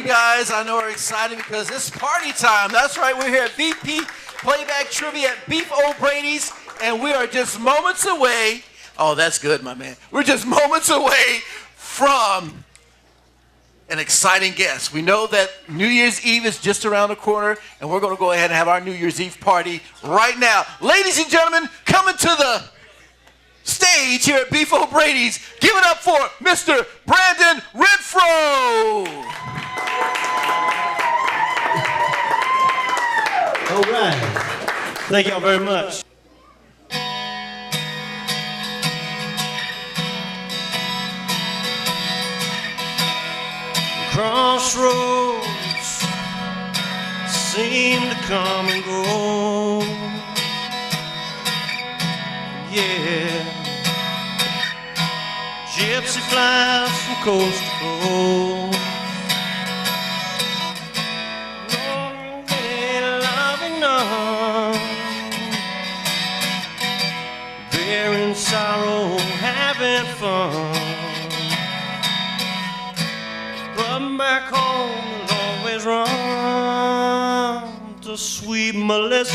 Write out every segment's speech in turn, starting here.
guys I know are excited because it's party time. That's right, we're here at VP Playback Trivia at Beef O'Brady's, and we are just moments away. Oh, that's good, my man. We're just moments away from an exciting guest. We know that New Year's Eve is just around the corner, and we're going to go ahead and have our New Year's Eve party right now. Ladies and gentlemen, coming to the stage here at Beef O'Brady's, give it up for Mr. Brandon Renfro. All right. Thank y'all very much. Crossroads seem to come and go. Yeah. Gypsy flies from coast to coast. Nobody loving none. Bearing sorrow, having fun. But back home, they'll always run to sweet Melissa.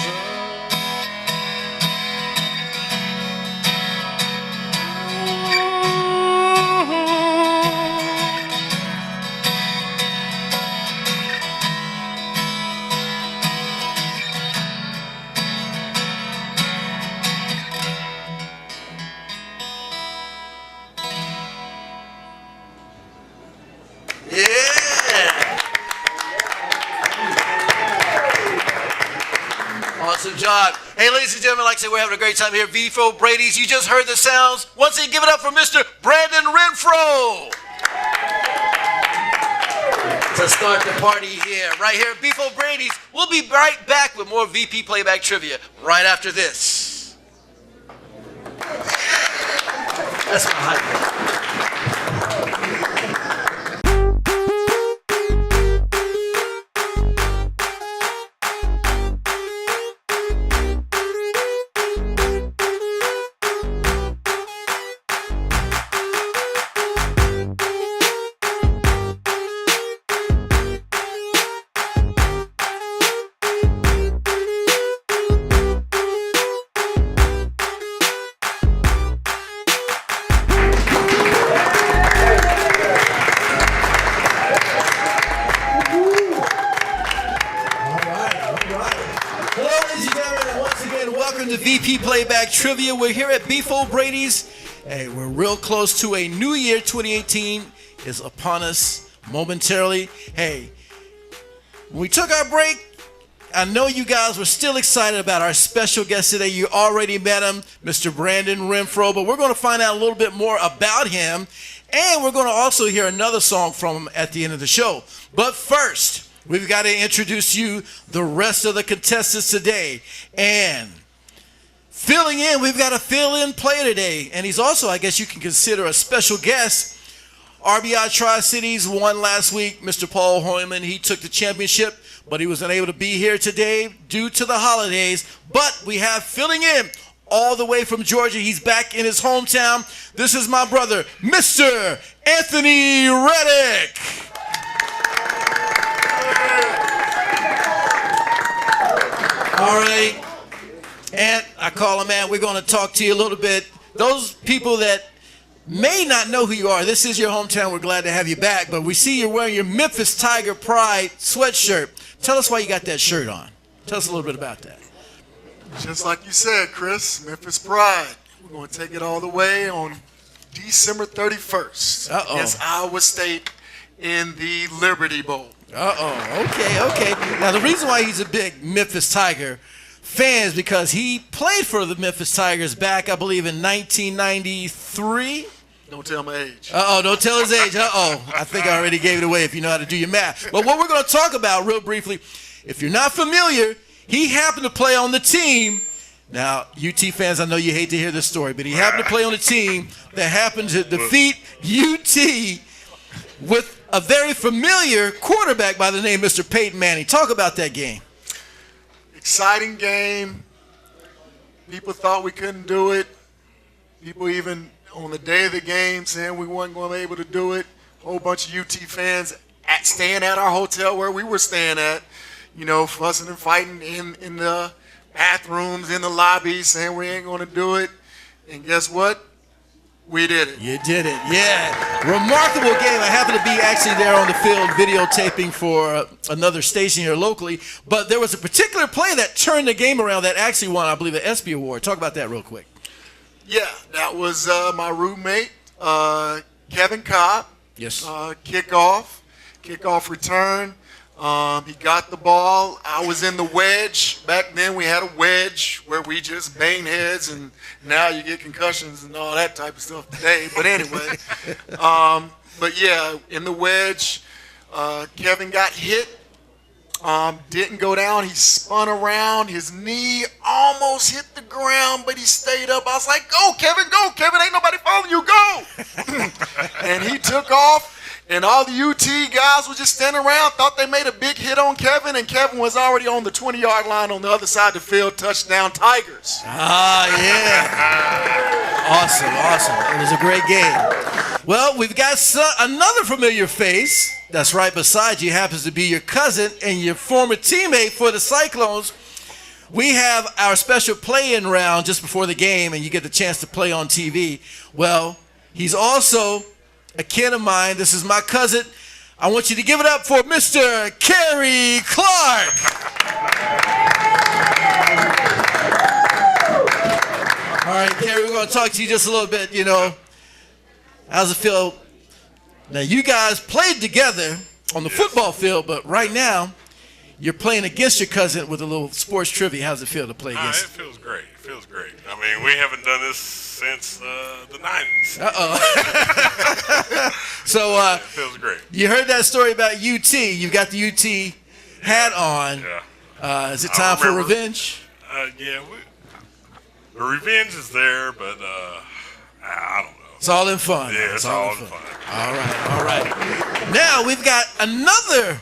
Awesome job. Hey, ladies and gentlemen, like I said, we're having a great time here at Beef O'Brady's. You just heard the sounds. Once again, give it up for Mr. Brandon Renfro. To start the party here, right here at Beef O'Brady's. We'll be right back with more VP Playback Trivia right after this. That's my hype. To VP Playback Trivia. We're here at Beef O'Brady's. Hey, we're real close to a new year. 2018 is upon us momentarily. Hey, when we took our break, I know you guys were still excited about our special guest today. You already met him, Mr. Brandon Renfro, but we're going to find out a little bit more about him, and we're going to also hear another song from him at the end of the show. But first, we've got to introduce you the rest of the contestants today. And filling in, we've got a fill-in player today, and he's also, I guess you can consider, a special guest. RBI Tri-Cities won last week. Mr. Paul Hoyman, he took the championship, but he was unable to be here today due to the holidays. But we have filling in all the way from Georgia. He's back in his hometown. This is my brother, Mr. Anthony Reddick. All right. And I call him, man, we're going to talk to you a little bit. Those people that may not know who you are, this is your hometown. We're glad to have you back. But we see you're wearing your Memphis Tiger Pride sweatshirt. Tell us why you got that shirt on. Tell us a little bit about that. Just like you said, Chris, Memphis Pride. We're going to take it all the way on December 31st against Iowa State in the Liberty Bowl. Okay. Now, the reason why he's a big Memphis Tiger fans because he played for the Memphis Tigers back, I believe, in 1993. Don't tell my age. Don't tell his age. I think I already gave it away if you know how to do your math. But what we're going to talk about real briefly, if you're not familiar, he happened to play on the team. Now, UT fans, I know you hate to hear this story, but he happened to play on a team that happened to defeat UT with a very familiar quarterback by the name of Mr. Peyton Manning. Talk about that game. Exciting game. People thought we couldn't do it. People even on the day of the game saying we weren't going to be able to do it. A whole bunch of UT fans staying at our hotel where we were staying at, fussing and fighting in the bathrooms, in the lobby, saying we ain't going to do it. And guess what? We did it. You did it, yeah. Remarkable game. I happened to be actually there on the field videotaping for another station here locally. But there was a particular play that turned the game around that actually won, I believe, the ESPY Award. Talk about that real quick. Yeah, that was my roommate, Kevin Cobb. Yes. Kickoff return. He got the ball. I was in the wedge. Back then we had a wedge where we just bang heads, and now you get concussions and all that type of stuff today. But anyway, but yeah, in the wedge, Kevin got hit. Didn't go down. He spun around. His knee almost hit the ground, but he stayed up. I was like, go, Kevin, go. Kevin, ain't nobody following you. Go. And he took off. And all the UT guys were just standing around, thought they made a big hit on Kevin, and Kevin was already on the 20-yard line on the other side of the field, touchdown Tigers. Ah, yeah. Awesome. It was a great game. Well, we've got another familiar face that's right beside you, happens to be your cousin and your former teammate for the Cyclones. We have our special play-in round just before the game, and you get the chance to play on TV. Well, he's also a kid of mine. This is my cousin. I want you to give it up for Mr. Carey Clark. All right, Carey, we're going to talk to you just a little bit, How's it feel? Now, you guys played together on the football field, but right now, you're playing against your cousin with a little sports trivia. How's it feel to play against? It feels great. It feels great. I mean, we haven't done this since the 90s. So it feels great. You heard that story about UT. You got the UT hat on. Yeah. Is it time for revenge? Yeah. The revenge is there, but I don't know. It's all in fun. Yeah, it's all in fun. All right. Now we've got another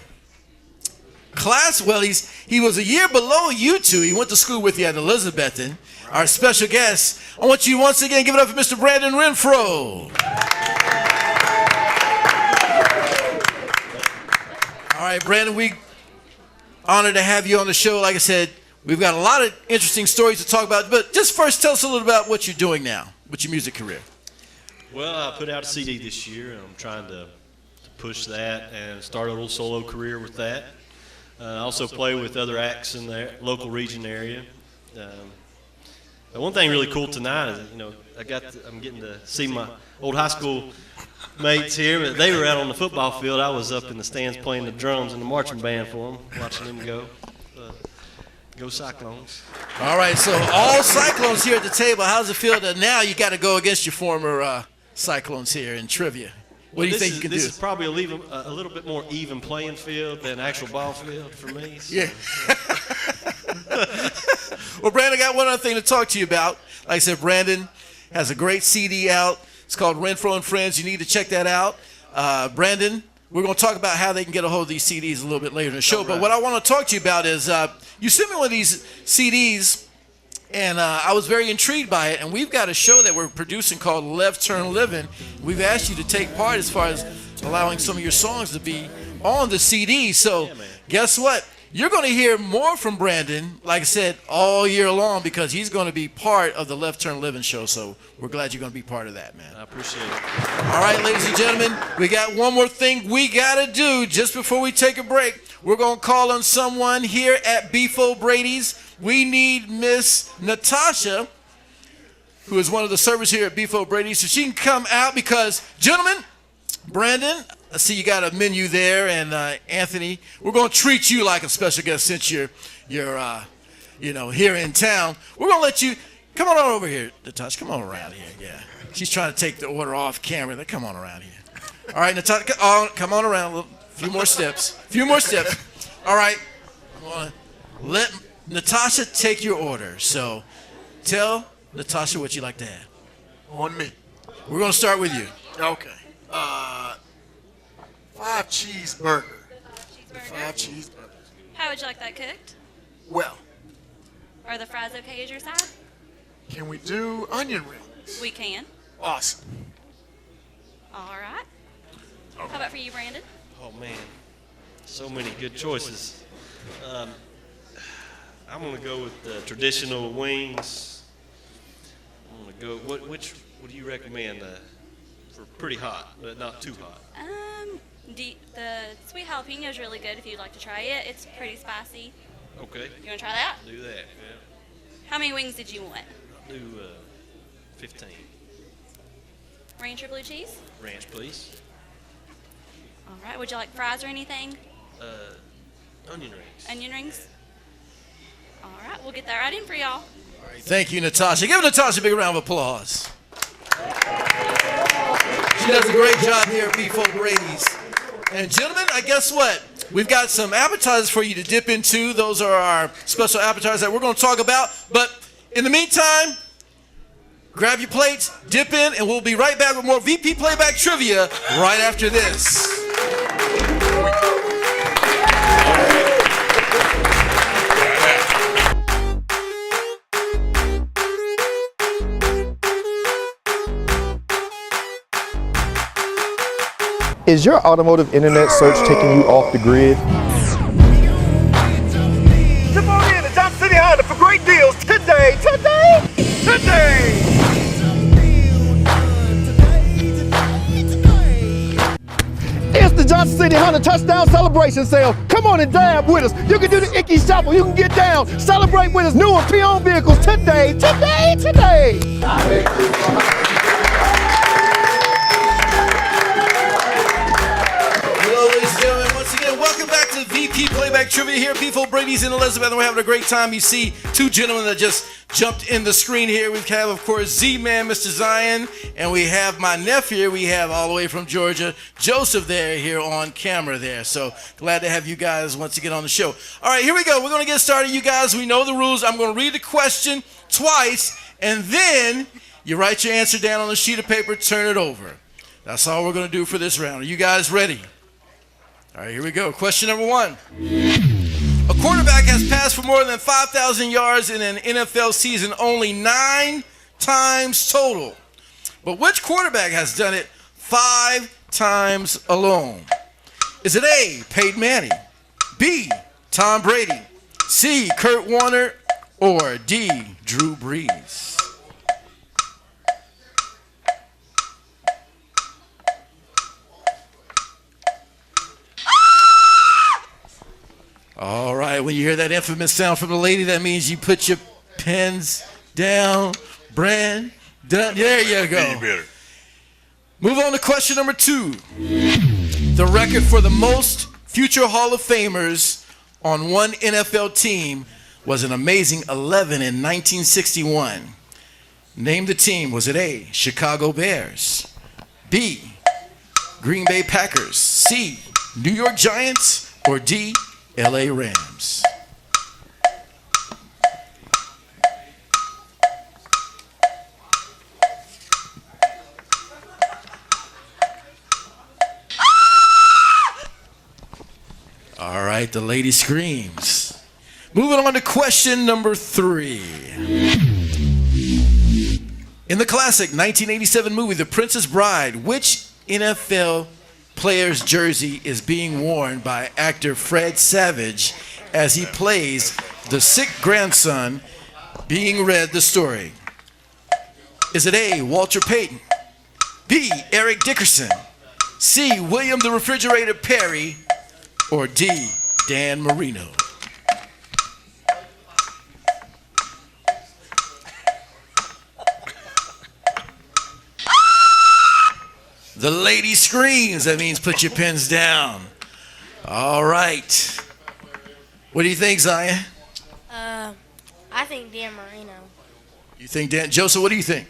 class. Well, he was a year below you two. He went to school with you at Elizabethton. Our special guest. I want you once again give it up for Mr. Brandon Renfro. All right, Brandon, we honored to have you on the show. Like I said, we've got a lot of interesting stories to talk about. But just first, tell us a little about what you're doing now with your music career. Well, I put out a CD this year, and I'm trying to push that and start a little solo career with that. I also play with other acts in the local region area. But one thing really cool tonight is, I'm getting to see my old high school mates here. But they were out on the football field. I was up in the stands playing the drums and the marching band for them, watching them go. Go Cyclones. All right, so all Cyclones here at the table. How's it feel that now you got to go against your former Cyclones here in trivia? What do you think you can do? This is probably a little bit more even playing field than actual ball field for me. So. Yeah. Well, Brandon, I got one other thing to talk to you about. Like I said, Brandon has a great CD out. It's called Renfro and Friends. You need to check that out. Brandon, we're going to talk about how they can get a hold of these CDs a little bit later in the show. Right. But what I want to talk to you about is you sent me one of these CDs, and I was very intrigued by it. And we've got a show that we're producing called Left Turn Living. We've asked you to take part as far as allowing some of your songs to be on the CD. So guess what? You're going to hear more from Brandon, like I said, all year long because he's going to be part of the Left Turn Living show. So we're glad you're going to be part of that, man. I appreciate it. All right, ladies and gentlemen, we got one more thing we got to do just before we take a break. We're going to call on someone here at Beef Brady's. We need Miss Natasha, who is one of the servers here at Beef Brady's, so she can come out because, gentlemen, Brandon, I see you got a menu there, and Anthony, we're going to treat you like a special guest since you're here in town. We're going to let you come on over here, Natasha. Come on around here. Yeah, she's trying to take the order off camera. Come on around here. All right, Natasha, come on around. A few more steps. All right, I'm going to let Natasha take your order. So, tell Natasha what you'd like to have. On me. We're going to start with you. Okay. 5 cheeseburger. 5 cheeseburgers. How would you like that cooked? Well, Are the fries okay as your side? can we do onion rings? We can. Awesome. All right. How about for you, Brandon? Oh, man. So many good choices. I'm going to go with the traditional wings. I'm going to go, what do you recommend for pretty hot, but not too hot? The sweet jalapeno is really good if you'd like to try it. It's pretty spicy. Okay. You want to try that? Do that, yeah. How many wings did you want? I'll do 15. Ranch or blue cheese? Ranch, please. All right. Would you like fries or anything? Onion rings. Onion rings? All right. We'll get that right in for y'all. Thank you, Natasha. Give Natasha a big round of applause. She does a great job here at Beef O'Brady's. And gentlemen, I guess what? We've got some appetizers for you to dip into. Those are our special appetizers that we're going to talk about. But in the meantime, grab your plates, dip in, and we'll be right back with more VP Playback Trivia right after this. Is your automotive internet search taking you off the grid? Come on in to Johnson City Honda for great deals today. It's the Johnson City Honda Touchdown Celebration Sale. Come on and dab with us. You can do the Icky Shuffle. You can get down. Celebrate with us. New and pre-owned vehicles today. Hello, ladies and gentlemen. Once again, welcome back to VP Playback Trivia here at Beef O'Brady's in Elizabethton. We're having a great time. You see two gentlemen that just jumped in the screen here. We have, of course, Z-Man, Mr. Zion, and we have my nephew. We have all the way from Georgia, Joseph there here on camera there. So glad to have you guys once again on the show. All right, here we go. We're going to get started, you guys. We know the rules. I'm going to read the question twice, and then you write your answer down on a sheet of paper, turn it over. That's all we're going to do for this round. Are you guys ready? All right, here we go. Question number one. A quarterback has passed for more than 5,000 yards in an NFL season only 9 times total. But which quarterback has done it 5 times alone? Is it A, Peyton Manning, B, Tom Brady, C, Kurt Warner, or D, Drew Brees? All right, when you hear that infamous sound from the lady, that means you put your pens down. Brand, done. There you go. Move on to question number 2. The record for the most future Hall of Famers on one NFL team was an amazing 11 in 1961. Name the team. Was it A, Chicago Bears, B, Green Bay Packers, C, New York Giants, or D, LA Rams? All right, the lady screams. Moving on to question number 3. In the classic 1987 movie, The Princess Bride, which NFL player's jersey is being worn by actor Fred Savage as he plays the sick grandson being read the story? Is it A, Walter Payton, B, Eric Dickerson, C, William the Refrigerator Perry, or D, Dan Marino? The lady screams. That means put your pens down. All right. What do you think, Zion? I think Dan Marino. You think Dan? Joseph, what do you think?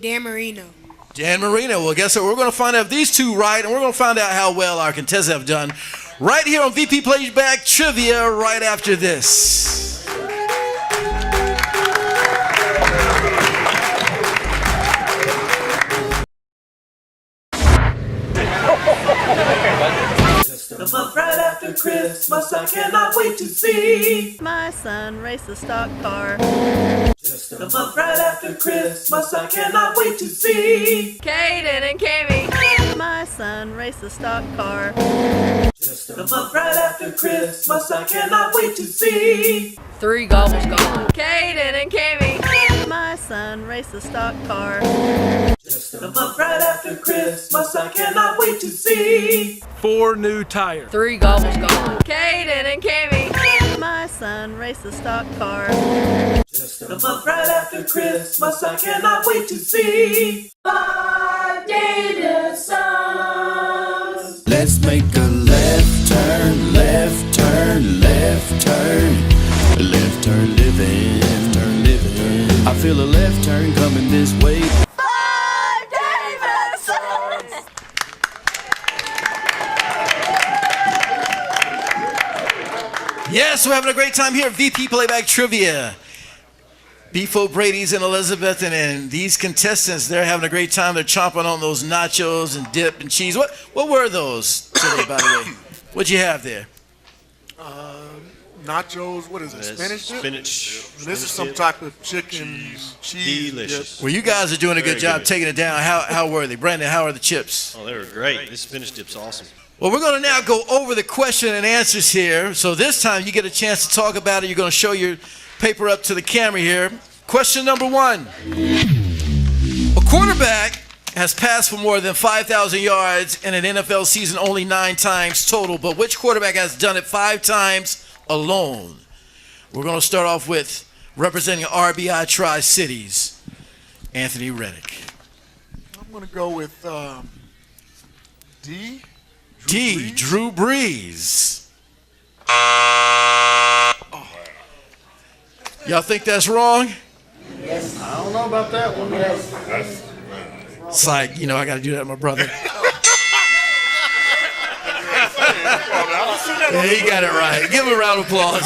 Dan Marino. Dan Marino. Well, guess what? We're going to find out if these two right, and we're going to find out how well our contestants have done right here on VP Playback Trivia right after this. The month right after Christmas, I cannot wait to see my son race a stock car. The month right after Christmas, I cannot wait to see Caden and Cammy. My son raced a stock car. Just a month right after Christmas, I cannot wait to see. 3 gobbles gone. Caden and Cammy. My son raced a stock car. Just a month right after Christmas, I cannot wait to see. 4 new tires. 3 gobbles gone. Caden and Cammy. My son raced a stock car. Just a month right after Christmas, I cannot wait to see. 5 Gator songs. Let's make a left turn, left turn, left turn, left turn living, left turn living. I feel a left turn coming this way. 5 Davidsons. Yes, we're having a great time here at VP Playback Trivia. Beefo Brady's in Elizabethton, and these contestants, they're having a great time. They're chomping on those nachos and dip and cheese. What were those today, by the way? What'd you have there? Nachos, what is it, spinach dip? Spinach. This is some type of chicken cheese Delicious. dip. Well, you guys are doing a Very good job good. taking it down. How were they? Brandon, how are the chips? Oh, they were great. This spinach dip's awesome. Well, we're going to now go over the question and answers here. So this time you get a chance to talk about it. You're going to show your paper up to the camera here. Question number 1. A quarterback has passed for more than 5,000 yards in an NFL season only 9 times total, but which quarterback has done it 5 times alone? We're going to start off with representing RBI Tri-Cities, Anthony Reddick. I'm going to go with D. Drew Brees. Y'all think that's wrong? Yes. I don't know about that one. Yes. It's like, I got to do that with my brother. Yeah, he got it right. Give him a round of applause.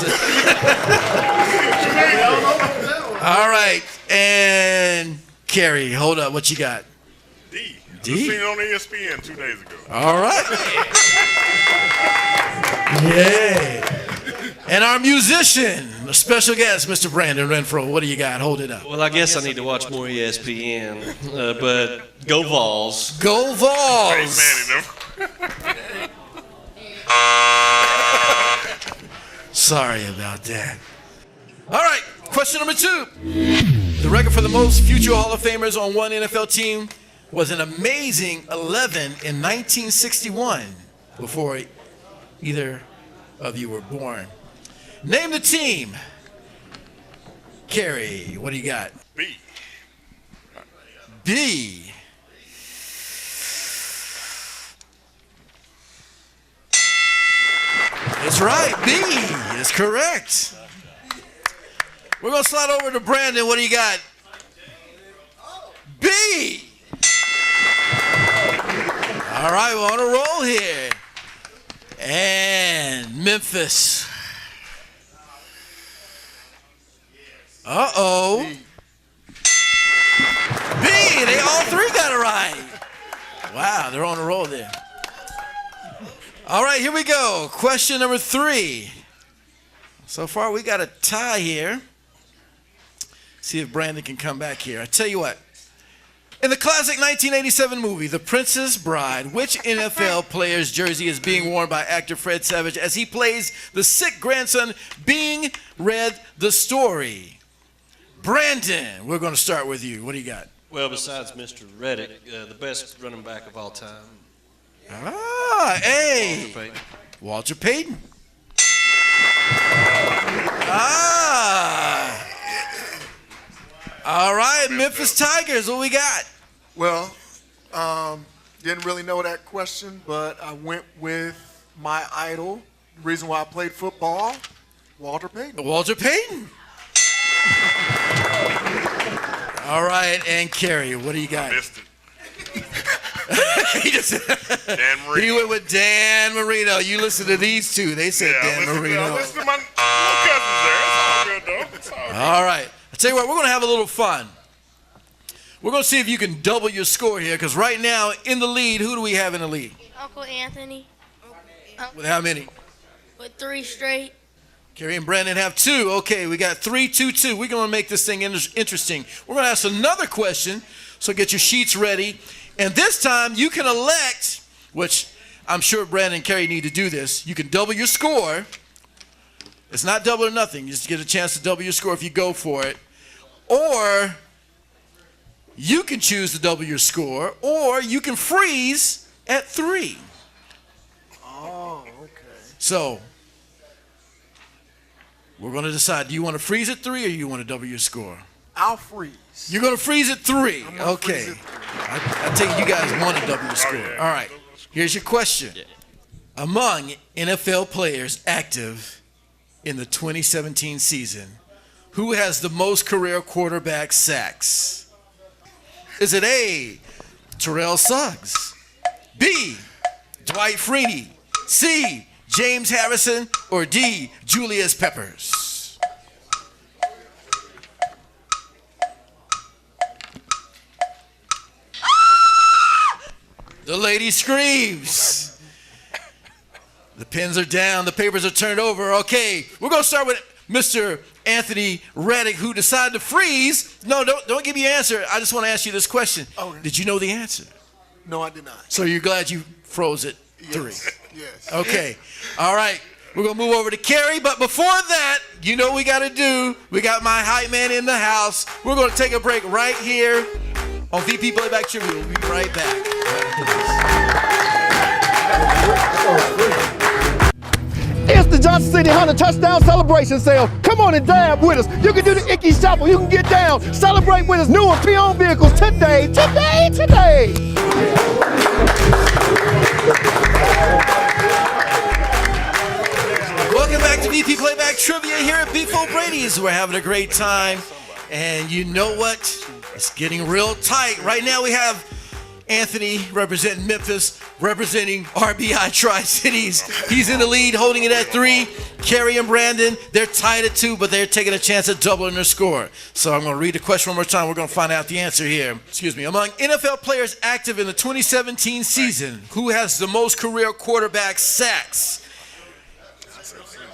All right. And Carey, hold up. What you got? D. D? I seen it on ESPN 2 days ago. All right. Yeah. And our musician, a special guest, Mr. Brandon Renfro. What do you got? Hold it up. Well, I guess I need to watch more ESPN, but go Vols. Go Vols. Hey, man, Sorry about that. All right, question number 2. The record for the most future Hall of Famers on one NFL team was an amazing 11 in 1961, before either of you were born. Name the team. Carey, what do you got? B. B. That's right. B is correct. We're going to slide over to Brandon. What do you got? B. All right, we're on a roll here. And Memphis. Uh-oh. B. They all 3 got it right. Wow, they're on a roll there. All right, here we go. Question number 3. So far, we got a tie here. See if Brandon can come back here. I tell you what. In the classic 1987 movie, The Princess Bride, which NFL player's jersey is being worn by actor Fred Savage as he plays the sick grandson being read the story? Brandon, we're going to start with you. What do you got? Well, besides Mr. Reddick, the best running back of all time. Ah, hey. Walter Payton. Ah. All right, Memphis Tigers, what we got? Well, didn't really know that question, but I went with my idol. The reason why I played football, Walter Payton. Walter Payton. All right, and Carey, what do you got? Missed it. He just Dan Marino. He went with Dan Marino. You listen to these two. They said Dan Marino. Listen to my cousins there. It's all good, though. It's all good. All right. I tell you what, we're going to have a little fun. We're going to see if you can double your score here, because right now, in the lead, who do we have in the lead? Uncle Anthony. With how many? With 3 straight. Carey and Brandon have 2. Okay, we got 3, 2, 2. We're going to make this thing interesting. We're going to ask another question, so get your sheets ready. And this time, you can elect which I'm sure Brandon and Carey need to do this. You can double your score. It's not double or nothing. You just get a chance to double your score if you go for it. Or you can choose to double your score, or you can freeze at 3. Oh, okay. So we're going to decide, do you want to freeze at 3 or you want to double your score? I'll freeze. You're going to freeze at 3. Okay. Freeze at 3. I take it you guys want to double your score. yeah. All right. Here's your question. Among NFL players active in the 2017 season, who has the most career quarterback sacks? Is it A, Terrell Suggs, B, Dwight Freeney, C, James Harrison, or D, Julius Peppers? The lady screams. The pens are down, the papers are turned over. Okay, we're going to start with Mr. Anthony Reddick, who decided to freeze. No, don't give me your answer. I just want to ask you this question. Okay. Did you know the answer? No, I did not. So you're glad you froze at 3? Yes. Okay. All right. We're going to move over to Carey. But before that, you know what we got to do. We got my hype man in the house. We're going to take a break right here on VP Playback Trivia. We'll be right back. It's the Johnson City Honda Touchdown Celebration Sale. Come on and dab with us. You can do the Icky Shuffle. You can get down. Celebrate with us. New and pre-owned vehicles today. Welcome back to VP Playback Trivia here at Beef O'Brady's. We're having a great time. And you know what? It's getting real tight. Right now we have Anthony representing Memphis, representing RBI Tri-Cities. He's in the lead, holding it at 3. Carey and Brandon, they're tied at 2, but they're taking a chance at doubling their score. So I'm going to read the question one more time. We're going to find out the answer here. Excuse me. Among NFL players active in the 2017 season, who has the most career quarterback sacks?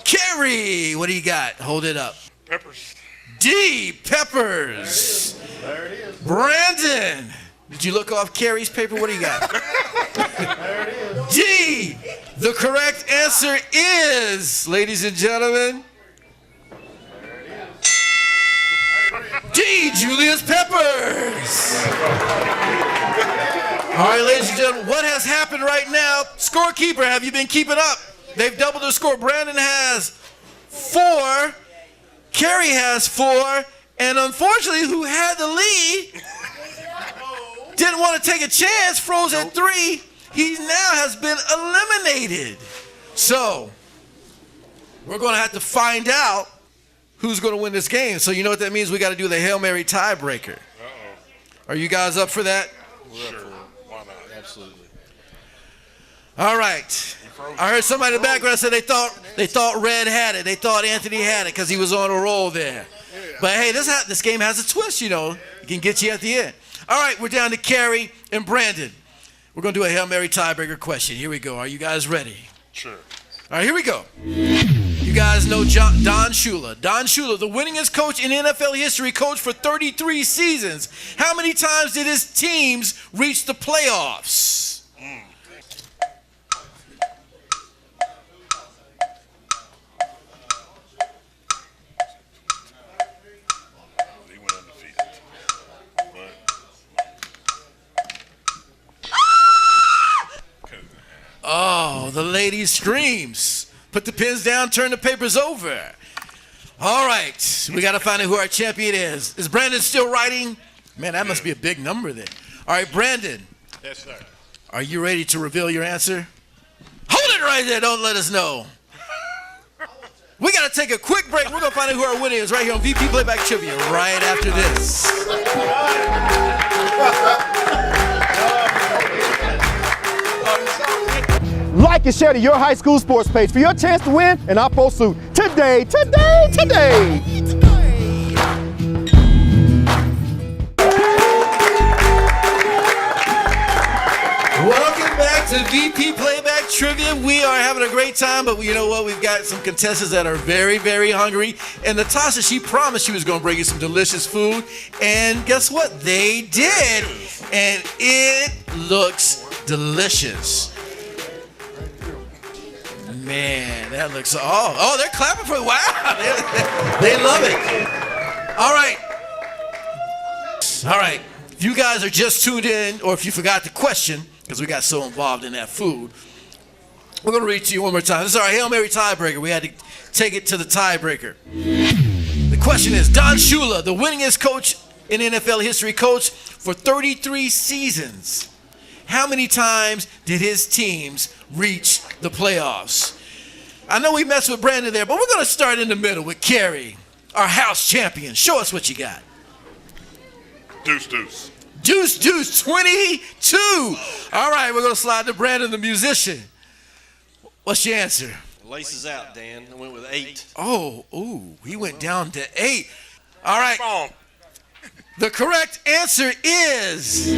Carey, what do you got? Hold it up. Peppers. D, Peppers. There it is. Brandon. Did you look off Carey's paper? What do you got? There it is. D. The correct answer is, ladies and gentlemen, D. Julius Peppers. All right, ladies and gentlemen, what has happened right now? Scorekeeper, have you been keeping up? They've doubled their score. Brandon has 4. Carey has 4. And unfortunately, who had the lead didn't want to take a chance, froze at 3. He now has been eliminated. So, we're going to have to find out who's going to win this game. So, you know what that means? We got to do the Hail Mary tiebreaker. Are you guys up for that? Sure. Why not? Absolutely. All right. I heard somebody in the background say they thought Red had it. They thought Anthony had it because he was on a roll there. But hey, this game has a twist, you know. It can get you at the end. All right, we're down to Carey and Brandon. We're going to do a Hail Mary tiebreaker question. Here we go. Are you guys ready? Sure. All right, here we go. You guys know Don Shula. Don Shula, the winningest coach in NFL history, coached for 33 seasons. How many times did his teams reach the playoffs? He went undefeated. Oh, the lady screams. Put the pens down, turn the papers over. All right, we got to find out who our champion is. Is Brandon still writing? Man, that must be a big number then. All right, Brandon. Yes, sir. Are you ready to reveal your answer? Hold it right there. Don't let us know. We got to take a quick break. We're going to find out who our winner is right here on VP Playback Trivia right after this. Like and share to your high school sports page for your chance to win an Oppo suit today. Welcome back to VP Playback Trivia. We are having a great time, but you know what? We've got some contestants that are very, very hungry. And Natasha, she promised she was going to bring you some delicious food. And guess what? They did. And it looks delicious. Man, that looks, oh, they're clapping for, wow. They love it. All right. All right. If you guys are just tuned in, or if you forgot the question, because we got so involved in that food, we're going to read to you one more time. This is our Hail Mary tiebreaker. We had to take it to the tiebreaker. The question is, Don Shula, the winningest coach in NFL history, coached for 33 seasons. How many times did his teams reach the playoffs? I know we messed with Brandon there, but we're going to start in the middle with Carey, our house champion. Show us what you got. Deuce, deuce. Deuce, deuce, 22. All right, we're going to slide to Brandon, the musician. What's your answer? Laces out, Dan. I went with 8. Oh, ooh, he went down to 8. All right. The correct answer is...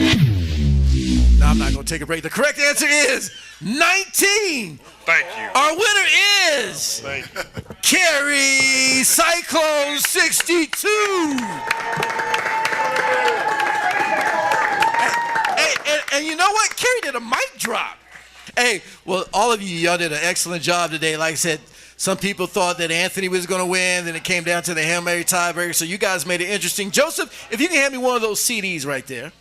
No, I'm not going to take a break. The correct answer is 19. Thank you. Our winner is Carey Cyclones 62. And you know what? Carey did a mic drop. Hey, well, all of y'all did an excellent job today. Like I said, some people thought that Anthony was going to win. Then it came down to the Hail Mary tiebreaker. So you guys made it interesting. Joseph, if you can hand me one of those CDs right there.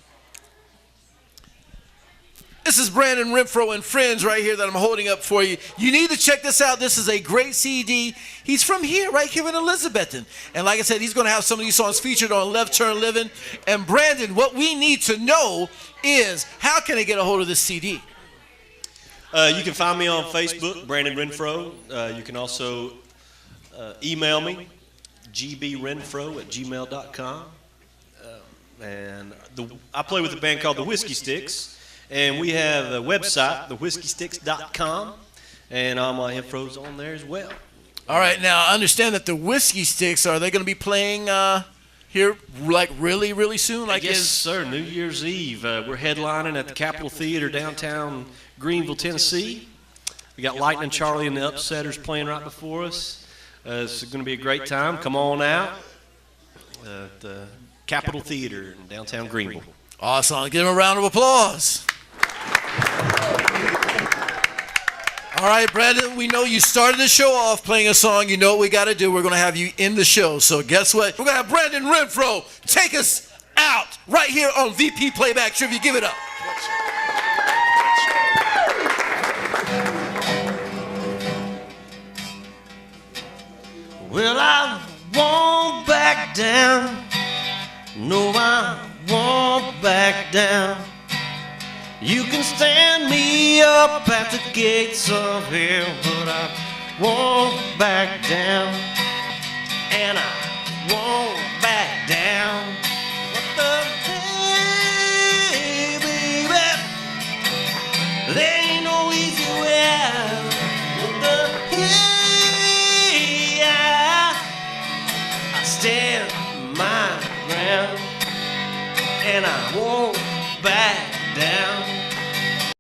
This is Brandon Renfro and Friends right here that I'm holding up for you. You need to check this out. This is a great CD. He's from here, right here in Elizabethton. And like I said, he's going to have some of these songs featured on Left Turn Living. And Brandon, what we need to know is, how can I get a hold of this CD? You can find me on Facebook, Brandon Renfro. You can also email me, gbrenfro@gmail.com. And I play with a band called the Whiskey Sticks. And we have a website, thewhiskeysticks.com, and all my info's on there as well. All right, now I understand that the Whiskey Sticks, are they going to be playing here like really, really soon? Like yes, sir. New Year's Eve. We're headlining at the Capitol Theater downtown Greenville, Tennessee. We got Lightning Charlie and the Upsetters playing right before us. It's going to be a great time. Come on out at the Capitol Theater in downtown Greenville. Awesome. Give him a round of applause. All right, Brandon, we know you started the show off playing a song. You know what we got to do. We're going to have you in the show. So guess what? We're going to have Brandon Renfro take us out right here on VP Playback Trivia. Give it up. Well, I won't back down. No, I won't back down. You can stand me up at the gates of hell, but I won't back down. And I won't back down. What the hey, baby? There ain't no easy way out. What the hey, I stand my ground. And I won't back down.